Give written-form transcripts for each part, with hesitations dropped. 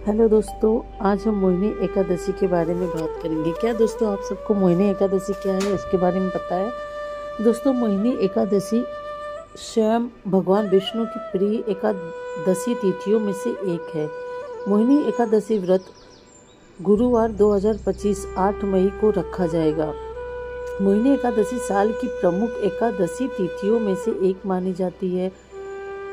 Hello दोस्तों, आज हम मोहिनी एकादशी के बारे में बात करेंगे। क्या दोस्तों आप सबको मोहिनी एकादशी क्या है उसके बारे में पता है? दोस्तों, मोहिनी एकादशी स्वयं भगवान विष्णु की प्रिय एकादशी तिथियों में से एक है। मोहिनी एकादशी व्रत गुरुवार 2025 8 मई को रखा जाएगा। मोहिनी एकादशी साल की प्रमुख एकादशी तिथियों में से एक मानी जाती है।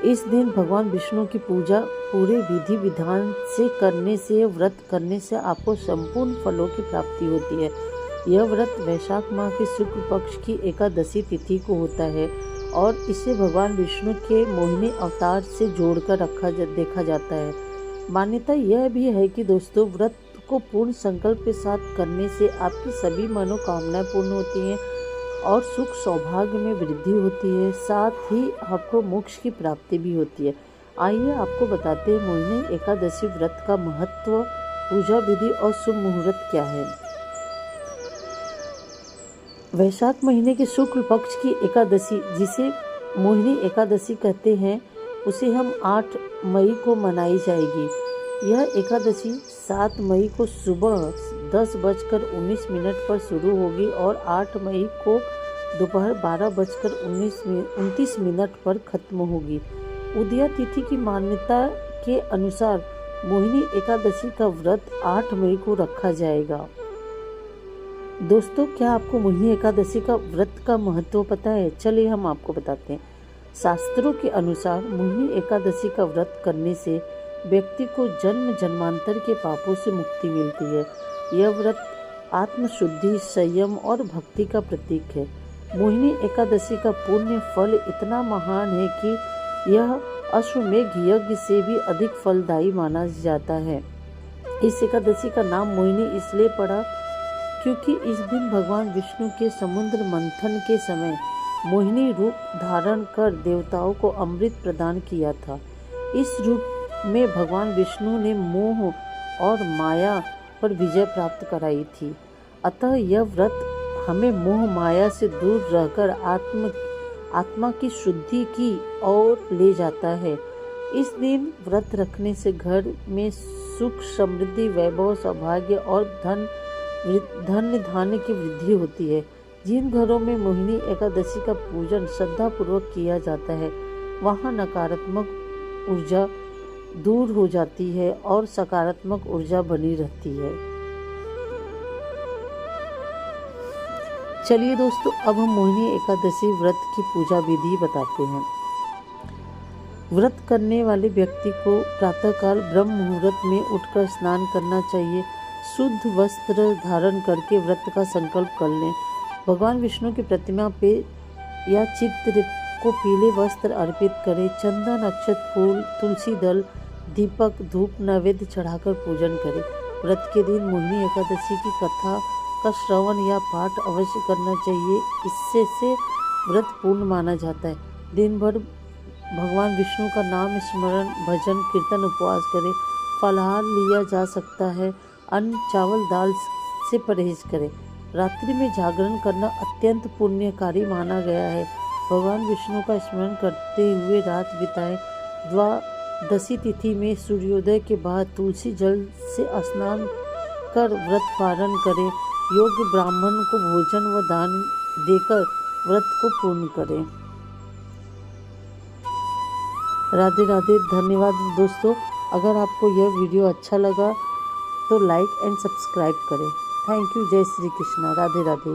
इस दिन भगवान विष्णु की पूजा पूरे विधि विधान से करने से, व्रत करने से आपको संपूर्ण फलों की प्राप्ति होती है। यह व्रत वैशाख माह के शुक्ल पक्ष की एकादशी तिथि को होता है और इसे भगवान विष्णु के मोहिनी अवतार से जोड़कर देखा जाता है। मान्यता यह भी है कि दोस्तों, व्रत को पूर्ण संकल्प के साथ करने से आपकी सभी मनोकामनाएं पूर्ण होती हैं और सुख सौभाग्य में वृद्धि होती है, साथ ही आपको मोक्ष की प्राप्ति भी होती है। आइए आपको बताते हैं मोहिनी एकादशी व्रत का महत्व, पूजा विधि और शुभ मुहूर्त क्या है। वैशाख महीने के शुक्ल पक्ष की एकादशी, जिसे मोहिनी एकादशी कहते हैं, उसे हम 8 मई को मनाई जाएगी। यह एकादशी 7 मई को सुबह 10:19 पर शुरू होगी और 8 मई को दोपहर 12:29 पर खत्म होगी। उदया तिथि की मान्यता के अनुसार मोहिनी एकादशी का व्रत 8 मई को रखा जाएगा। दोस्तों, क्या आपको मोहिनी एकादशी का व्रत का महत्व पता है? चलिए हम आपको बताते हैं। शास्त्रों के अनुसार मोहिनी एकादशी का व्रत करने से व्यक्ति को जन्म जन्मांतर के पापों से मुक्ति मिलती है। यह व्रत आत्मशुद्धि, संयम और भक्ति का प्रतीक है। मोहिनी एकादशी का पुण्य फल इतना महान है कि यह अश्वमेघ यज्ञ से भी अधिक फलदायी माना जाता है। इस एकादशी का नाम मोहिनी इसलिए पड़ा क्योंकि इस दिन भगवान विष्णु के समुद्र मंथन के समय मोहिनी रूप धारण कर देवताओं को अमृत प्रदान किया था। इस रूप में भगवान विष्णु ने मोह और माया पर विजय प्राप्त कराई थी। अतः यह व्रत हमें मोह माया से दूर रहकर आत्मा की शुद्धि की ओर ले जाता है। इस दिन व्रत रखने से घर में सुख, समृद्धि, वैभव, सौभाग्य और धन धान्य की वृद्धि होती है। जिन घरों में मोहिनी एकादशी का पूजन श्रद्धा पूर्वक किया जाता है, वहाँ नकारात्मक ऊर्जा दूर हो जाती है और सकारात्मक ऊर्जा बनी रहती है। चलिए दोस्तों, अब हम मोहिनी एकादशी व्रत की पूजा विधि बताते हैं। व्रत करने वाले व्यक्ति को प्रातःकाल ब्रह्म मुहूर्त में उठकर स्नान करना चाहिए। शुद्ध वस्त्र धारण करके व्रत का संकल्प कर लें। भगवान विष्णु की प्रतिमा पे या चित्र को पीले वस्त्र अर्पित करें। चंदन, अक्षत, फूल, तुलसी दल, दीपक, धूप, नैवेद्य चढ़ाकर पूजन करें। व्रत के दिन मोहिनी एकादशी की कथा का श्रवण या पाठ अवश्य करना चाहिए। इससे व्रत पूर्ण माना जाता है। दिन भर भगवान विष्णु का नाम स्मरण, भजन, कीर्तन, उपवास करें। फलाहार लिया जा सकता है। अन्न, चावल, दाल से परहेज करें। रात्रि में जागरण करना अत्यंत पुण्यकारी माना गया है। भगवान विष्णु का स्मरण करते हुए रात बिताएं। द्वादशी तिथि में सूर्योदय के बाद तुलसी जल से स्नान कर व्रत पारण करें। योग्य ब्राह्मण को भोजन व दान देकर व्रत को पूर्ण करें। राधे राधे। धन्यवाद दोस्तों। अगर आपको यह वीडियो अच्छा लगा तो लाइक एंड सब्सक्राइब करें। Thank you. जय श्री कृष्णा। राधे राधे।